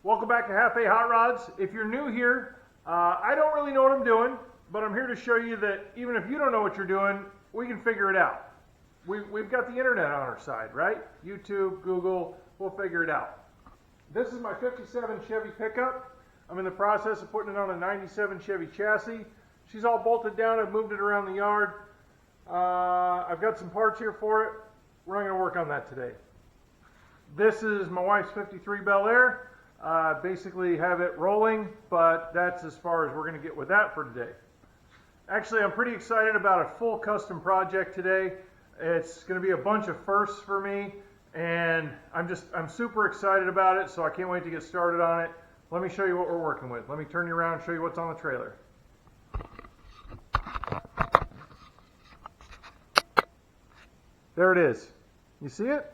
Welcome back to Half A Hot Rods. If you're new here, I don't really know what I'm doing, but I'm here to show you that even if you don't know what you're doing, we can figure it out. We've got the internet on our side, right? YouTube, Google, we'll figure it out. This is my 57 Chevy pickup. I'm in the process of putting it on a 97 Chevy chassis. She's all bolted down. I've moved it around the yard. I've got some parts here for it. We're not going to work on that today. This is my wife's 53 Bel Air. Basically have it rolling, but that's as far as we're going to get with that for today. Actually, I'm pretty excited about a full custom project today. It's going to be a bunch of firsts for me, and I'm super excited about it, so I can't wait to get started on it. Let me show you what we're working with. Let me turn you around and show you what's on the trailer. There it is. You see it?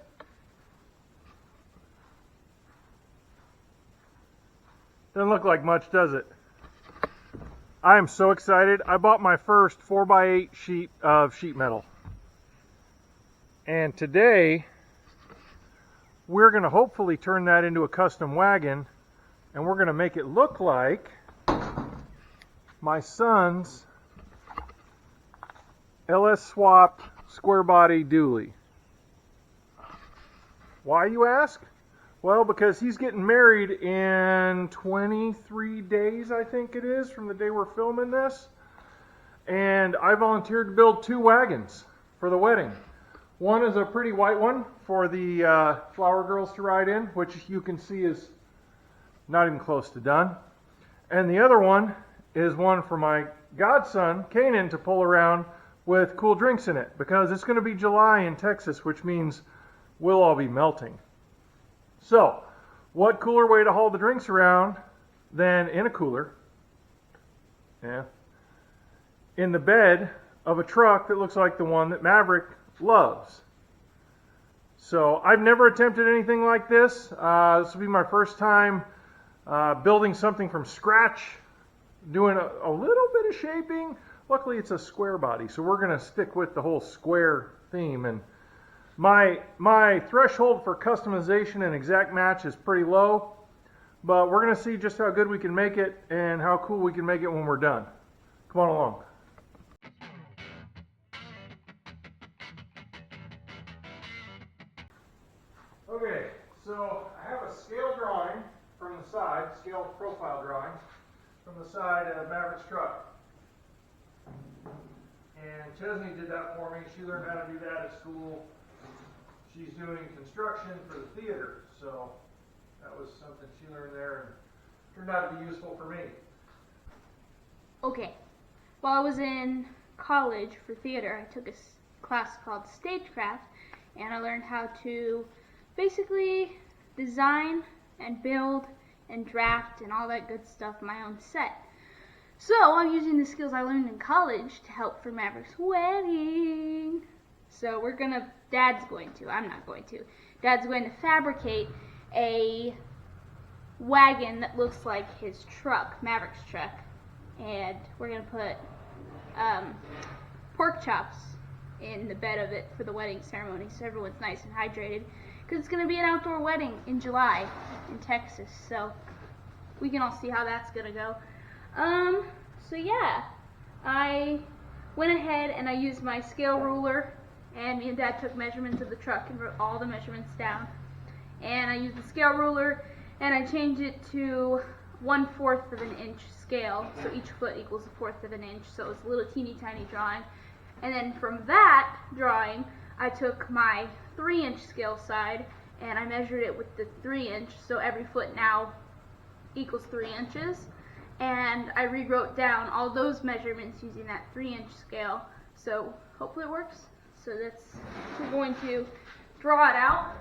Doesn't look like much, does it? I am so excited. I bought my first 4x8 sheet of sheet metal. And today, we're going to hopefully turn that into a custom wagon, and we're going to make it look like my son's LS Swap square body dually. Why, you ask? Well, because he's getting married in 23 days, I think it is, from the day we're filming this. And I volunteered to build 2 wagons for the wedding. One is a pretty white one for the flower girls to ride in, which you can see is not even close to done. And the other one is one for my godson, Kanan, to pull around with cool drinks in it, because it's going to be July in Texas, which means we'll all be melting. So, what cooler way to haul the drinks around than in a cooler, in the bed of a truck that looks like the one that Maverick loves. So, I've never attempted anything like this. This will be my first time building something from scratch, doing a little bit of shaping. Luckily, it's a square body, so we're going to stick with the whole square theme. And my threshold for customization and exact match is pretty low, but we're going to see just how good we can make it and how cool we can make it when we're done. Come on along. Okay, so I have a scale drawing from the side, scale profile drawing from the side of Maverick's truck. And Chesney did that for me. She learned how to do that at school. She's doing construction for the theater, so that was something she learned there and turned out to be useful for me. Okay, while I was in college for theater, I took a class called Stagecraft, and I learned how to basically design and build and draft and all that good stuff my own set. So I'm using the skills I learned in college to help for Maverick's wedding. So Dad's going to, I'm not going to. Dad's going to fabricate a wagon that looks like his truck, Maverick's truck. And we're going to put pork chops in the bed of it for the wedding ceremony so everyone's nice and hydrated. Because it's going to be an outdoor wedding in July in Texas. So we can all see how that's going to go. So yeah, I went ahead and I used my scale ruler, and me and Dad took measurements of the truck and wrote all the measurements down. And I used the scale ruler and I changed it to 1/4 of an inch scale, so each foot equals 1/4 of an inch, so it was a little teeny tiny drawing. And then from that drawing, I took my 3-inch scale side and I measured it with the 3-inch, so every foot now equals 3 inches. And I rewrote down all those measurements using that 3-inch scale, so hopefully it works. So we're going to draw it out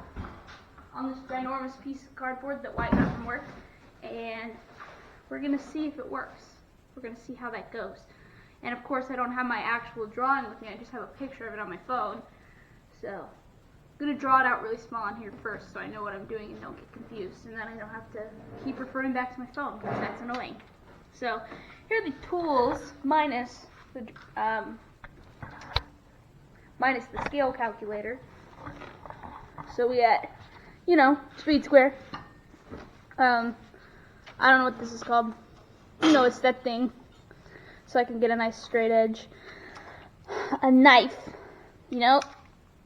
on this ginormous piece of cardboard that White got from work, and we're going to see if it works. We're going to see how that goes. And of course I don't have my actual drawing with me, I just have a picture of it on my phone. So I'm going to draw it out really small on here first so I know what I'm doing and don't get confused, and then I don't have to keep referring back to my phone because that's annoying. So here are the tools minus the scale calculator. So we got, speed square, I don't know what this is called. You know, it's that thing. So I can get a nice straight edge. A knife. You know?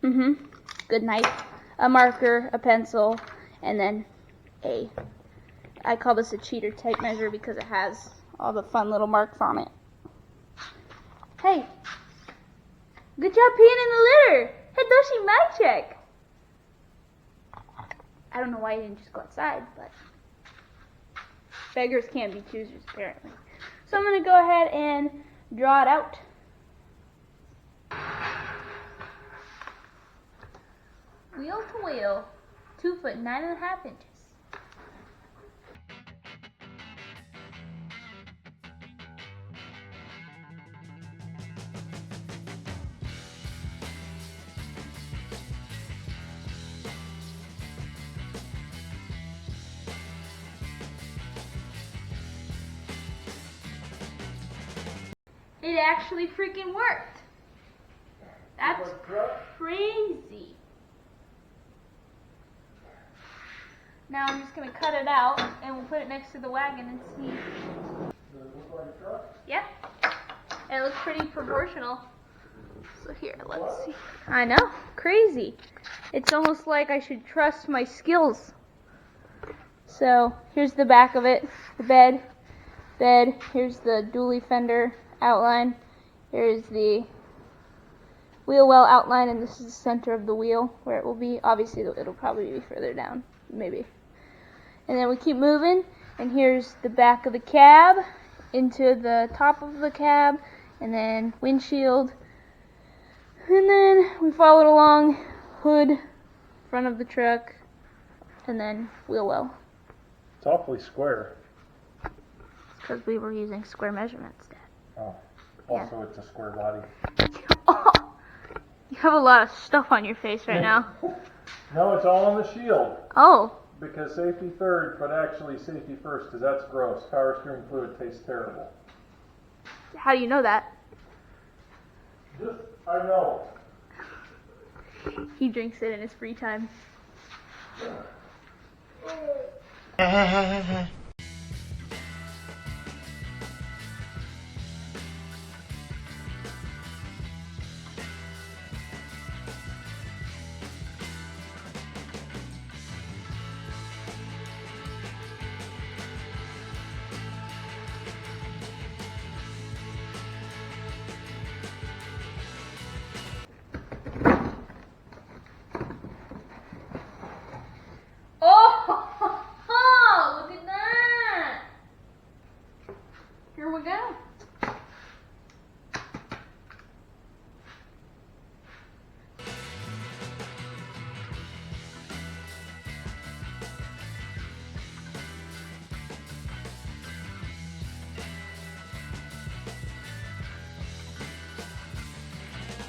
Good knife. A marker, a pencil, and then I call this a cheater tape measure because it has all the fun little marks on it. Hey, good job peeing in the litter. Hey, Doshi, my check. I don't know why you didn't just go outside, but beggars can't be choosers apparently. So I'm going to go ahead and draw it out. Wheel to wheel, 2 foot 9.5 inches. It actually freaking worked. That's crazy. Now I'm just going to cut it out and we'll put it next to the wagon and see. Does it look like a truck? Yep. It looks pretty proportional. So here, let's see. I know. Crazy. It's almost like I should trust my skills. So here's the back of it. The bed. Here's the dually fender outline. Here's the wheel well outline, and this is the center of the wheel where it will be. Obviously, it'll probably be further down, maybe. And then we keep moving, and here's the back of the cab into the top of the cab, and then windshield. And then we followed along, hood, front of the truck, and then wheel well. It's awfully square. Because we were using square measurements, Dad. Oh, also it's a square body. Oh, you have a lot of stuff on your face right now. No, it's all on the shield. Oh. Because safety third, but actually safety first, because that's gross. Power steering fluid tastes terrible. How do you know that? I know. He drinks it in his free time. Oh, look at that! Here we go.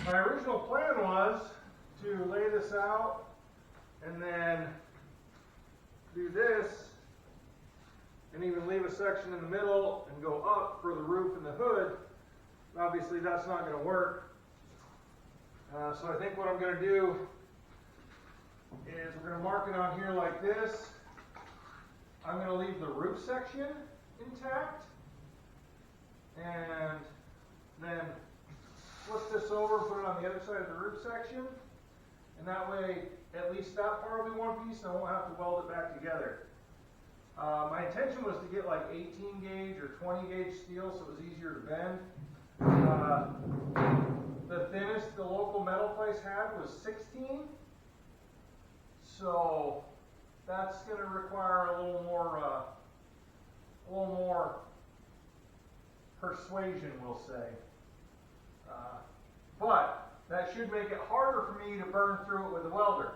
My original plan was to lay this out and then do this and even leave a section in the middle and go up for the roof and the hood. Obviously that's not going to work. So I think what I'm going to do is we're going to mark it on here like this. I'm going to leave the roof section intact and then flip this over and put it on the other side of the roof section, and that way at least that part will be one piece and I won't have to weld it back together. My intention was to get like 18 gauge or 20 gauge steel so it was easier to bend. The thinnest the local metal place had was 16, so that's going to require a little more persuasion, we'll say. But that should make it harder for me to burn through it with a welder.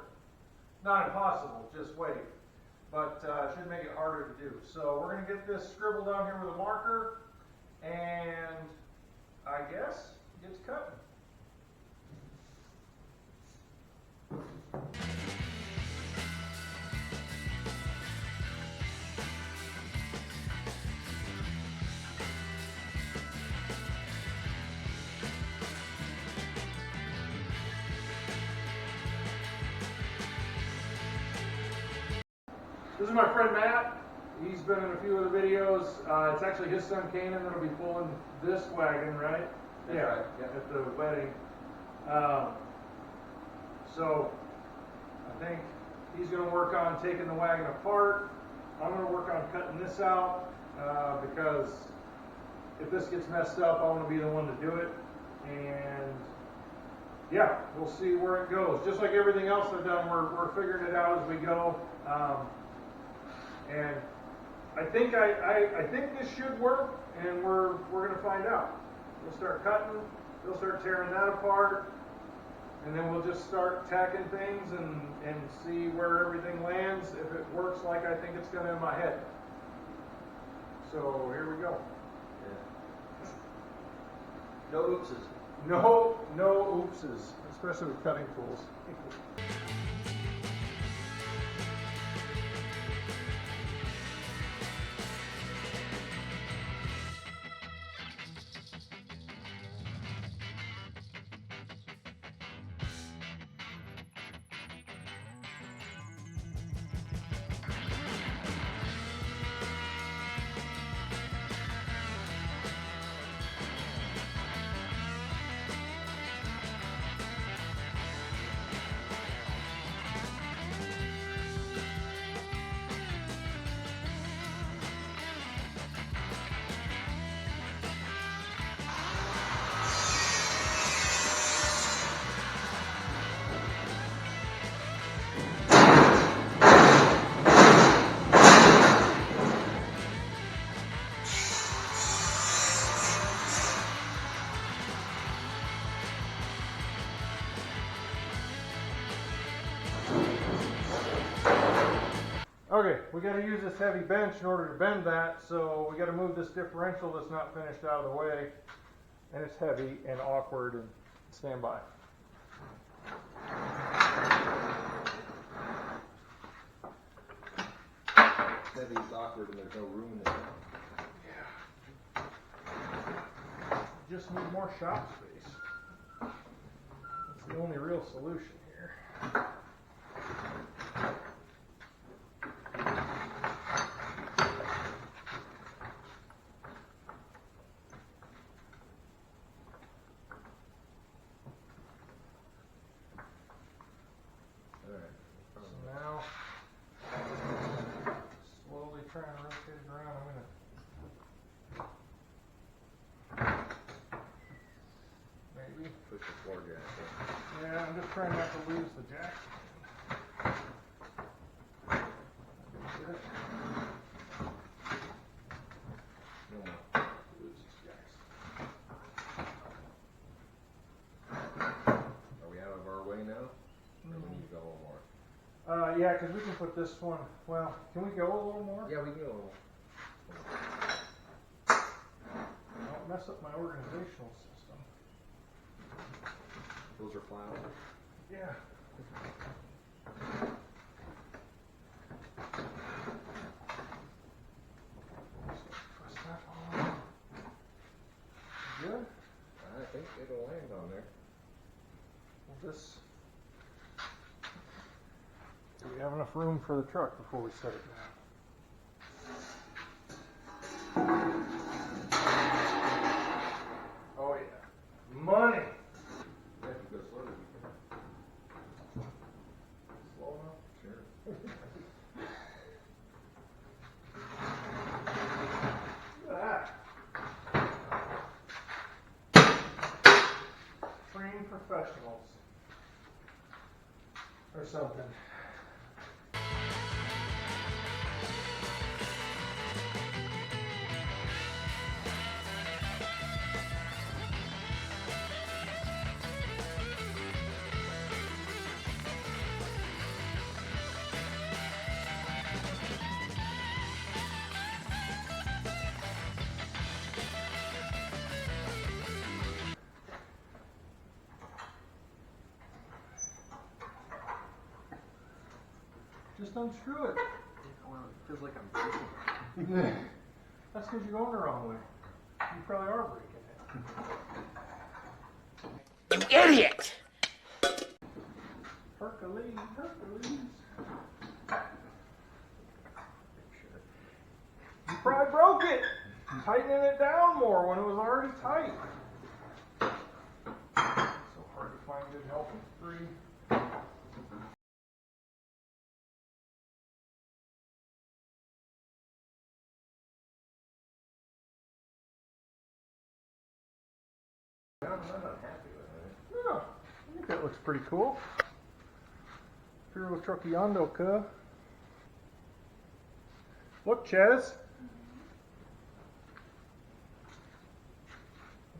Not impossible, just wait. But it should make it harder to do. So we're going to get this scribbled down here with a marker, and I guess get to cutting. This is my friend Matt. He's been in a few of the videos. It's actually his son Kanan that'll be pulling this wagon, right? That's yeah, right, yeah. at the wedding. So I think he's going to work on taking the wagon apart. I'm going to work on cutting this out because if this gets messed up, I want to be the one to do it. And yeah, we'll see where it goes. Just like everything else I've done, we're figuring it out as we go. And I think I think this should work, and we're going to find out. We'll start cutting. They'll start tearing that apart, and then we'll just start tacking things and see where everything lands. If it works like I think it's going to in my head. So here we go. Yeah. No oopses. No oopses, especially with cutting tools. Okay, we got to use this heavy bench in order to bend that, so we got to move this differential that's not finished out of the way, and it's heavy and awkward, and stand by. Heavy is awkward and there's no room in it. Yeah. Just need more shop space. That's the only real solution here. Now, slowly trying to rotate it around. I'm gonna maybe Push the floor jack. Yeah, I'm just trying not to lose the jack. Get it? No more. Lose these jacks. Are we out of our way now? Or we need to go a little more? Yeah, because we can put this one. Well, can we go a little more? Yeah, we can go a little. Don't mess up my organizational system. Those are flowers. Yeah. Press that on. Good. I think it'll land on there. We'll just. Do we have enough room for the truck before we set it down? Oh yeah. Money! Yeah, if you go slowly, we can. Slow enough? Sure. Look at that. Trained professionals. Or something. Just unscrew it. Well, it feels like I'm breaking. That's because you're going the wrong way. You probably are breaking it. You idiot! Hercules, Hercules. probably broke it. Tightening it down more when it was already tight. So hard to find good helping free. I'm not happy with it. No, I think that looks pretty cool. Puro Truckiando, cuh. Look, Ches.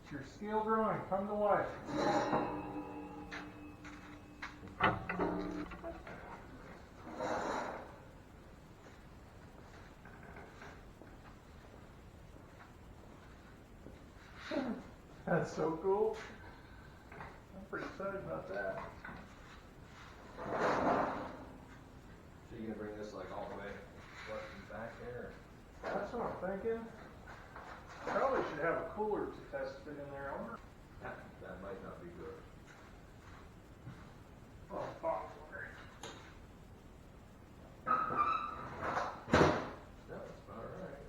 It's your scale drawing come to life. That's so cool. I'm pretty excited about that. So you gonna bring this like all the way front and back there? That's what I'm thinking. Probably should have a cooler to test it in there. I wonder. That might not be good. Oh, bottle water. That's about right.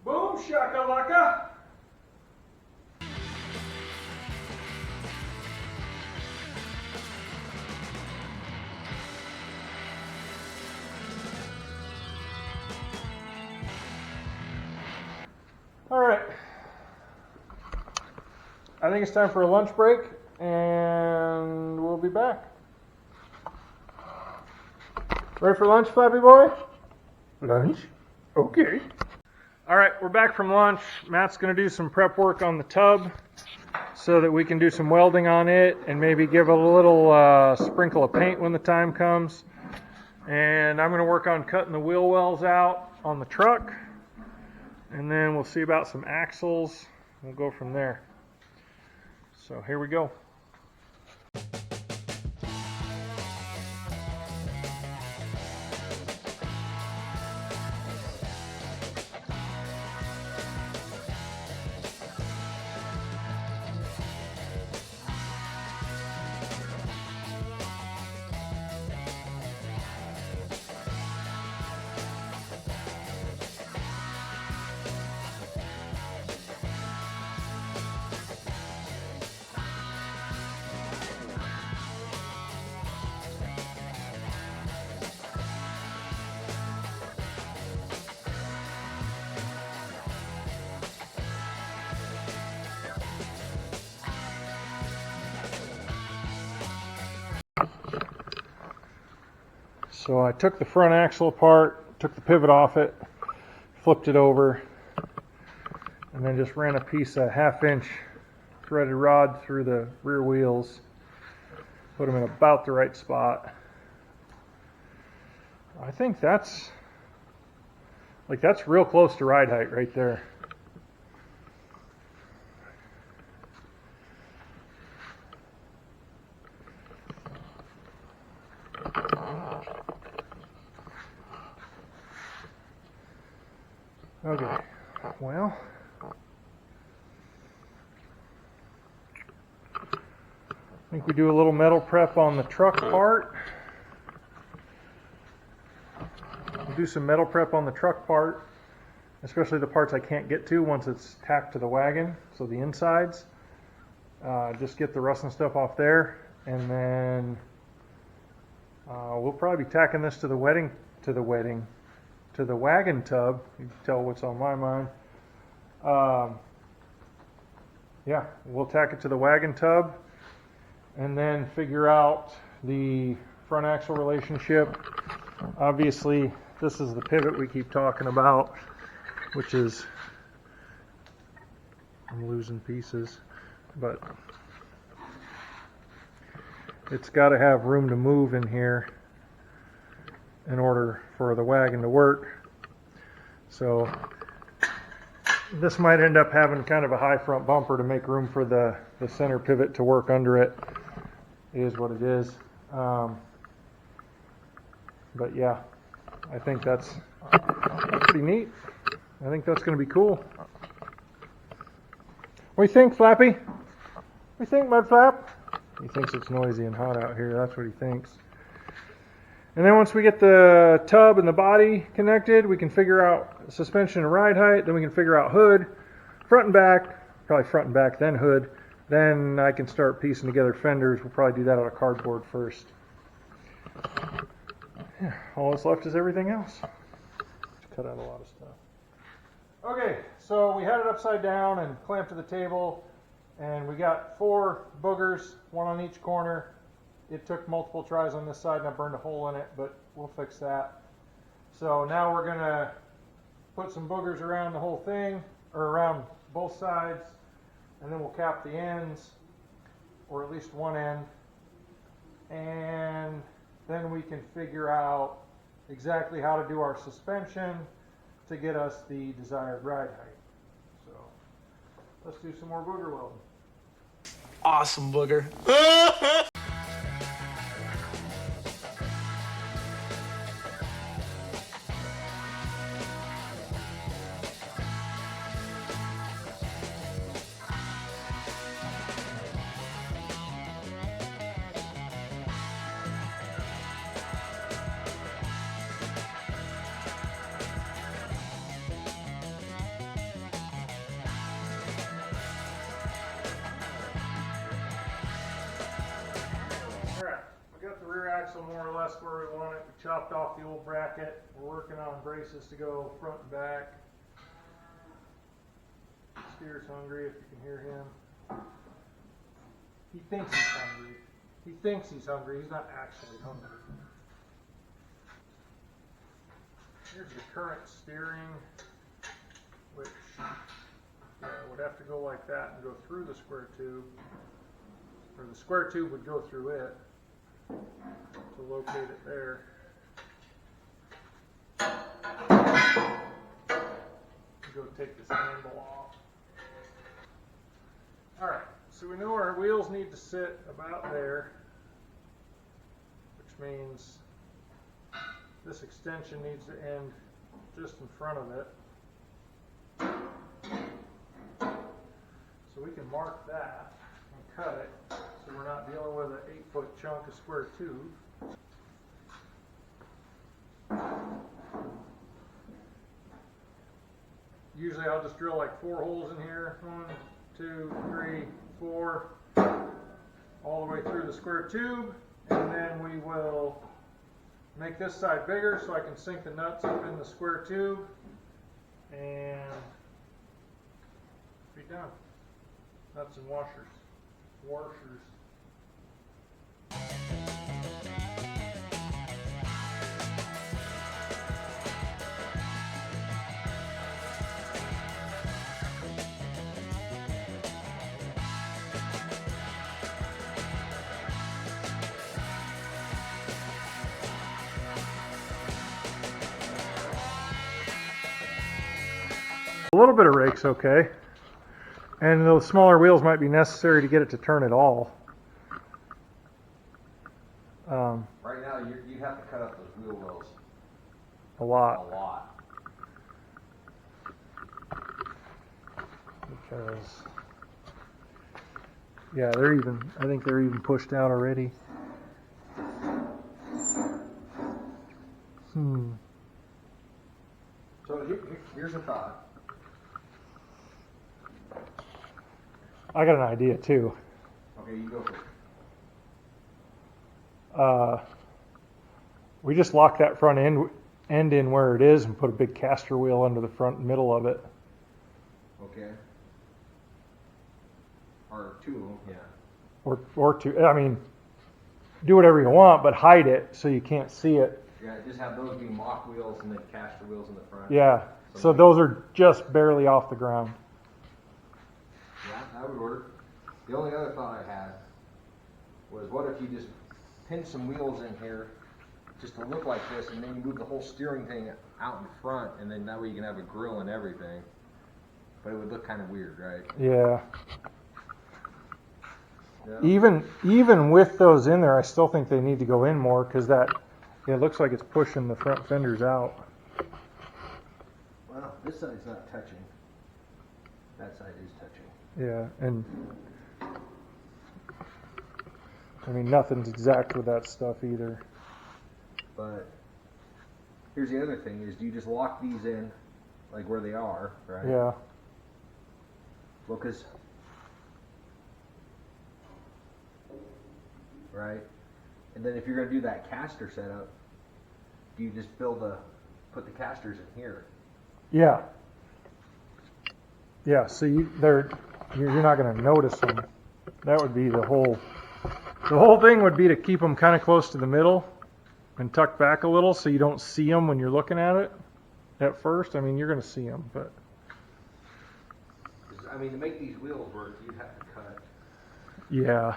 Boom shakalaka. All right. I think it's time for a lunch break, and we'll be back. Ready for lunch, Flappy Boy? Lunch? Okay. All right, we're back from lunch. Matt's going to do some prep work on the tub so that we can do some welding on it and maybe give it a little sprinkle of paint when the time comes. And I'm going to work on cutting the wheel wells out on the truck. And then we'll see about some axles. We'll go from there. So here we go. So I took the front axle apart, took the pivot off it, flipped it over, and then just ran a piece of 1/2 inch threaded rod through the rear wheels, put them in about the right spot. I think that's real close to ride height right there. Okay, well, I think we do a little metal prep on the truck part. We'll do some metal prep on the truck part, especially the parts I can't get to once it's tacked to the wagon, so the insides. Just get the rust and stuff off there, and then we'll probably be tacking this to the wagon tub. You can tell what's on my mind. Yeah, we'll tack it to the wagon tub and then figure out the front axle relationship. Obviously, this is the pivot we keep talking about, which is, I'm losing pieces, but it's got to have room to move in here in order for the wagon to work. So this might end up having kind of a high front bumper to make room for the center pivot to work under it. It is what it is. But yeah, I think that's pretty neat. I think that's going to be cool. What do you think, Flappy? What do you think, Mud Flap? He thinks it's noisy and hot out here. That's what he thinks. And then once we get the tub and the body connected, we can figure out suspension and ride height. Then we can figure out hood, front and back, probably front and back, then hood. Then I can start piecing together fenders. We'll probably do that out of cardboard first. Yeah, all that's left is everything else. Cut out a lot of stuff. Okay, so we had it upside down and clamped to the table, and we got 4 boogers, 1 on each corner. It took multiple tries on this side, and I burned a hole in it, but we'll fix that. So now we're gonna put some boogers around the whole thing, or around both sides, and then we'll cap the ends, or at least one end, and then we can figure out exactly how to do our suspension to get us the desired ride height. So let's do some more booger welding. Awesome, booger. Alright, we got the rear axle more or less where we want it. We chopped off the old bracket. We're working on braces to go front and back. Steer's hungry, if you can hear him. He thinks he's hungry. He thinks he's hungry. He's not actually hungry. Here's the current steering, which would have to go like that and go through the square tube. Or the square tube would go through it to locate it there. Go take this handle off. Alright, so we know our wheels need to sit about there, which means this extension needs to end just in front of it. So we can mark that and cut it. So we're not dealing with an 8-foot chunk of square tube. Usually I'll just drill like 4 holes in here. 1, 2, 3, 4. All the way through the square tube. And then we will make this side bigger so I can sink the nuts up in the square tube. And be done. Nuts and washers. A little bit of rake's okay. And those smaller wheels might be necessary to get it to turn at all. Right now, you have to cut up those wheel wells A a lot. lot. Because, yeah, I think they're even pushed out already. So here's a thought. I got an idea too. Okay, you go for it. We just lock that front end in where it is and put a big caster wheel under the front and middle of it. Okay. Or 2 of them, yeah. Or two. I mean, do whatever you want, but hide it so you can't see it. Yeah, just have those be mock wheels and then caster wheels in the front. Yeah. So those are just barely off the ground. Yeah, that would work. The only other thought I had was, what if you just pin some wheels in here just to look like this, and then you move the whole steering thing out in front, and then that way you can have a grill and everything. But it would look kind of weird, right? Yeah. Yeah. Even with those in there, I still think they need to go in more because it looks like it's pushing the front fenders out. Well, this side's not touching. That side is touching. Yeah, and I mean nothing's exact with that stuff either. But here's the other thing: is do you just lock these in, like where they are, right? Yeah. Well, because right, and then if you're gonna do that caster setup, do you just put the casters in here? Yeah. Yeah. So you're not going to notice them. That would be the whole thing would be to keep them kind of close to the middle and tuck back a little so you don't see them when you're looking at it at first. I mean, you're going to see them, but I mean, to make these wheels work, you'd have to cut. yeah.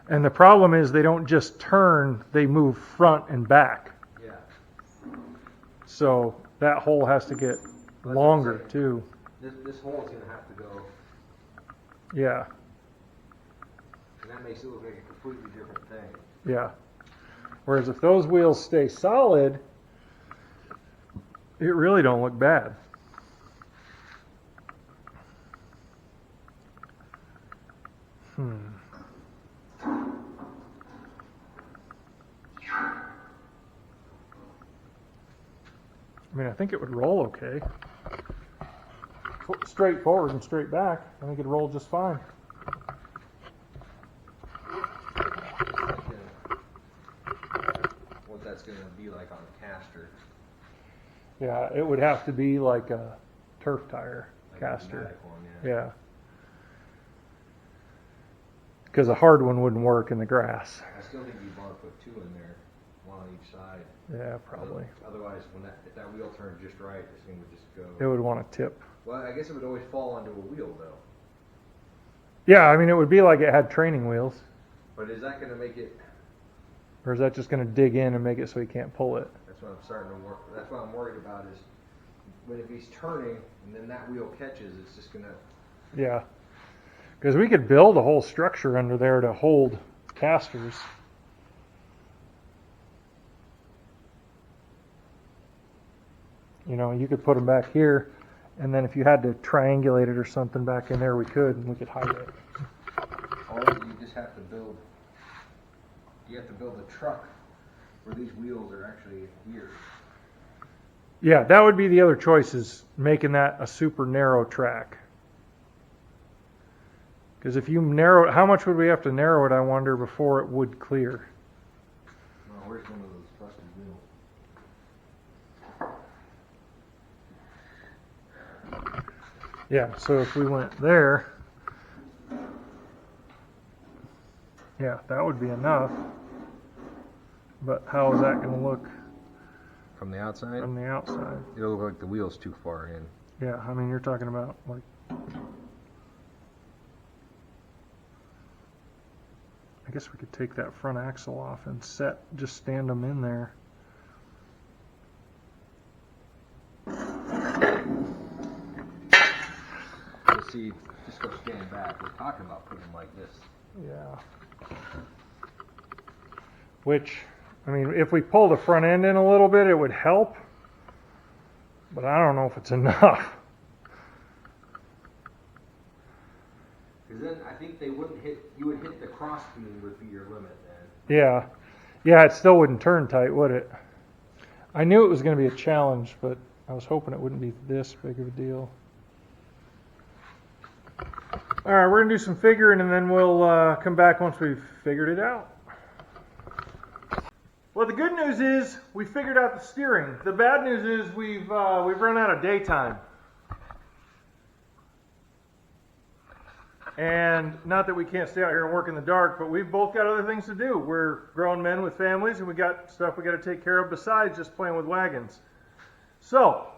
And the problem is they don't just turn, they move front and back. Yeah. So that hole has to get longer too. This hole is going to have to go, Yeah. and that makes it look like a completely different thing. Yeah. Whereas if those wheels stay solid, it really don't look bad. I mean, I think it would roll okay. Straight forward and straight back, I think it'd roll just fine. What that's going to be like on a caster. Yeah, it would have to be like a turf tire Like caster. A pneumatic one, Yeah. Because a hard one wouldn't work in the grass. I still think you'd want to put two in there, one on each side. Yeah, probably. Otherwise, if that wheel turned just right, this thing would just go. It would want to tip. Well, I guess it would always fall onto a wheel, though. Yeah, I mean, it would be like it had training wheels. But is that going to make it? Or is that just going to dig in and make it so he can't pull it? That's what I'm starting to work. That's what I'm worried about is when if he's turning and then that wheel catches, it's just going to. Yeah. Because we could build a whole structure under there to hold casters. You know, you could put them back here, and then if you had to triangulate it or something back in there, we could, and we could hide it. Or you just have to build. You have to build a truck where these wheels are actually here. Yeah, that would be the other choice, is making that a super narrow track. Because if you narrow it, how much would we have to narrow it, I wonder, before it would clear? Well, where's one of those trusted wheels? Yeah, so if we went there, yeah, that would be enough. But how is that going to look From the outside? from the outside? It'll look like the wheel's too far in. Yeah, I mean, you're talking about like, I guess we could take that front axle off and just stand them in there. You see, just go stand back. We're talking about putting them like this. Yeah. Which, I mean, if we pull the front end in a little bit, it would help. But I don't know if it's enough. Because then I think they wouldn't hit. You would hit the cross beam would be your limit then. Yeah. Yeah, it still wouldn't turn tight, would it? I knew it was going to be a challenge, but I was hoping it wouldn't be this big of a deal. All right, we're going to do some figuring, and then we'll come back once we've figured it out. Well, the good news is we figured out the steering. The bad news is we've run out of daytime. And not that we can't stay out here and work in the dark, but we've both got other things to do. We're grown men with families, and we got stuff we got to take care of besides just playing with wagons. So,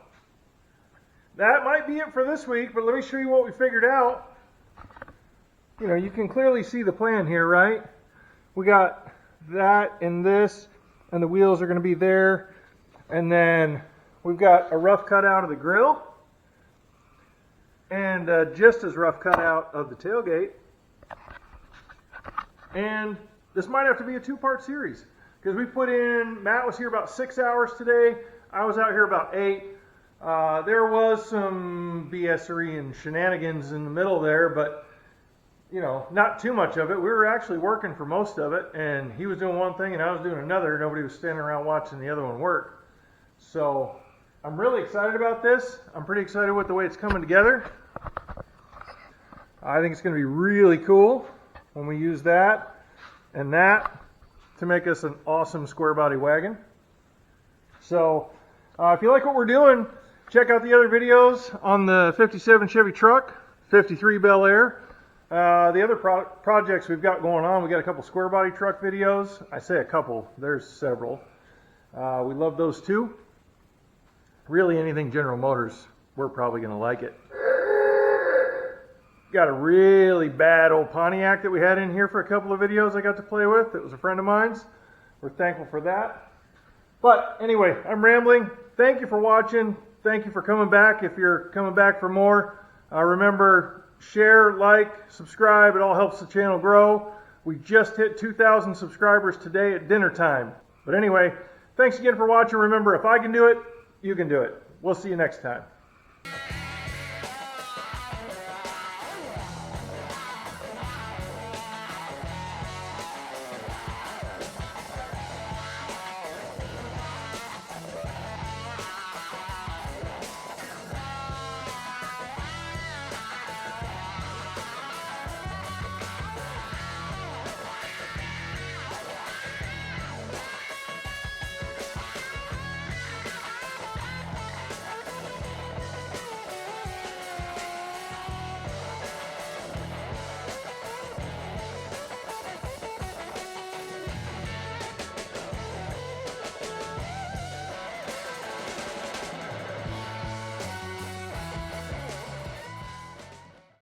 that might be it for this week, but let me show you what we figured out. You know, you can clearly see the plan here, right? We got that and this, and the wheels are going to be there. And then we've got a rough cutout of the grill. And just as rough cutout of the tailgate. And this might have to be a two-part series. Because we put in, Matt was here about 6 hours today. I was out here about 8. There was some BS-ery and shenanigans in the middle there, but you know, not too much of it. We were actually working for most of it, and he was doing one thing and I was doing another. Nobody was standing around watching the other one work. So I'm really excited about this. I'm pretty excited with the way it's coming together. I think it's going to be really cool when we use that and that to make us an awesome square body wagon. So if you like what we're doing, check out the other videos on the 57 Chevy truck, 53 Bel Air. The other projects we've got going on, we got a couple square body truck videos. I say a couple, there's several. We love those too. Really anything General Motors, we're probably going to like it. Got a really bad old Pontiac that we had in here for a couple of videos I got to play with. It was a friend of mine's. We're thankful for that. But anyway, I'm rambling. Thank you for watching. Thank you for coming back. If you're coming back for more, remember, share, like, subscribe. It all helps the channel grow. We just hit 2,000 subscribers today at dinner time. But anyway, thanks again for watching. Remember, if I can do it, you can do it. We'll see you next time.